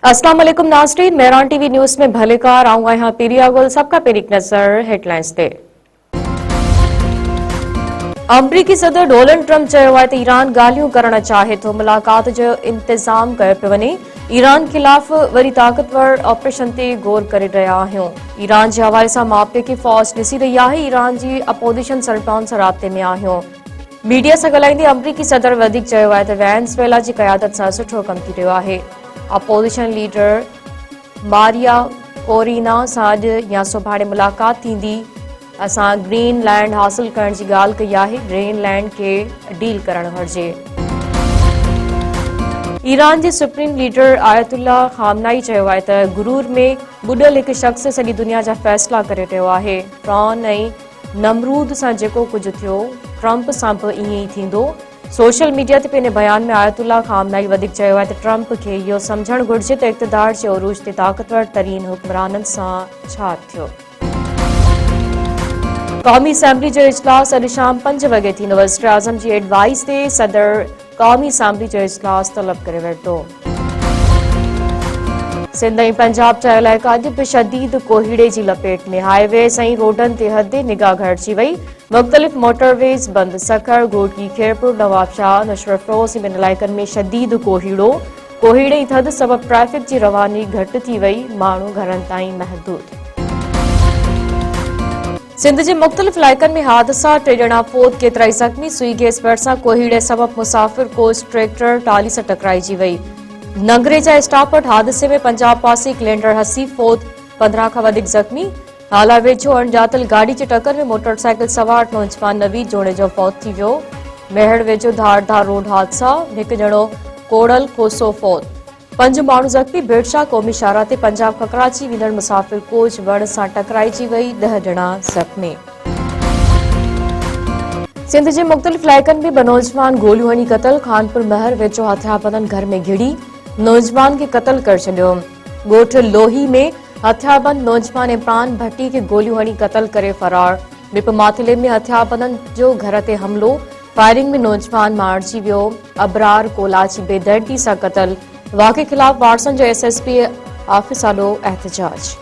अस्सलाम वालेकुम नाज़रीन, मेहरान टीवी न्यूज़ में भलेकार आऊंगा यहाँ पीरिया गुल सबका पेरिक नज़र हेडलाइंस ते। अमरीकी सदर डोनाल्ड ट्रंप चयो आहे त ईरान ॻाल्हियूं करण चाहे थो, मुलाक़ात जो इंतज़ाम कयो पियो वञे। ईरान खिलाफ़ वरी ताक़तवर ऑपरेशन ते गौर करे रहिया आहियूं। ईरान जे हवाले सां मापे खे फौज ॾिसी रही आहे। ईरान जी अपोजिशन सरटाउन सां राब्ते में आहियूं। मीडिया सां ॻाल्हाईंदे अमरीकी सदर वधीक चयो आहे त वेनेज़ुएला जी क़यादत सां सुठो कमु थी रहियो आहे। अपोजिशन लीडर मारिया कोरिना सां अॼु या सुभाणे मुलाक़ात थींदी। असां ग्रीनलैंड हासिल करण जी ॻाल्हि कई आहे। ग्रीनलैंड खे डील करणु घुर्जे। ईरान जे सुप्रीम लीडर आयतुल्ला खामनाई चयो आहे त गुरूर में ॿुॾल हिकु शख़्स सॼी दुनिया जा फ़ैसिला करे रहियो आहे। फ़िरौन ऐं नमरूद सां जेको कुझु थियो, ट्रंप सां बि ईअं ई थींदो। सोशल मीडिया ते पंहिंजे बयान में आयतुल्ला खामनाई वधीक चयो आहे त ट्रंप खे इहो सम्झणु घुर्जे त इक़्तिदार जे उरूज ते ताक़तवर तरीन हुक्मराननि सां छा थियो। क़ौमी असैम्बली जो इजलास अॼु शाम 5 वॻे थींदो। वज़ीर आज़म जी एडवाइस ते सदर क़ौमी असैम्बली जो इजलास तलब करे वरितो। सिंध ऐं पंजाब जा इलाइक़ा अॼु बि शदीद कोहीड़े जी लपेट में। हाईवेज़ ऐं रोडनि ते हदे निगाह घटिजी वई। मुख़्तलिफ़ मोटरवेज़ बंदि। सखर, घोटकी, खैरपुर, नवाबशाह, नुसरत रोज़ इन इलाइक़नि में शदीद कोहीड़ो। कोहीड़े जी थधि सबबि ट्रैफ़िक जी रवानी घटि थी वई। माण्हू घरनि ताईं महदूद। सिंध जे मुख़्तलिफ़ इलाइक़नि में हादसा, 3 ॼणा फौत, केतिराई ज़ख़्मी। सुई गैस भरिसां कोहीड़े सबबि मुसाफ़िर कोच ट्रैक्टर टाली सां टकराइजी वई। नंगरे जा स्टापट हादसे में पंजाब पासी क्लेंडर हसी फौत, 15 खां वधीक ज़ख़्मी। हाला वेझो अणॼातल गाड़ी जे टक्कर में मोटरसाइकिल सवार नौजवान नवीद जोड़े जो फौत थी वियो। मेहड़ वेझो धारधार रोड हादसा, 1 ॼणो कोड़ल कोसो फौत, 5 माण्हू ज़ख़्मी। बेड़शाह क़ौमी शाहराह ते पंजाब खां कराची वेंदड़ मुसाफ़िर कोच वण सां टकराइजी वई, 10 ॼणा ज़ख़्मी। सिंध जे मुख़्तलिफ़ इलाइक़नि में 2 नौजवान गोलियूं हणी क़तल। खानपुर महर वेझो हथियारबंदनि घर में घिड़ी नौजवान खे क़तल करे छॾियो। ॻोठ लोही में हथियारबंद नौजवान इमरान भट्टी खे गोलियूं हणी क़तल करे फरार। बिप माथिले में हथियारबंदनि जो घर ते हमिलो, फायरिंग में नौजवान मारिजी वियो। अबरार कोलाची बेदर्दी सां क़तल। वाक़े ख़िलाफ़ वारसन जो SSP ऑफिस आॾो एहतजाज।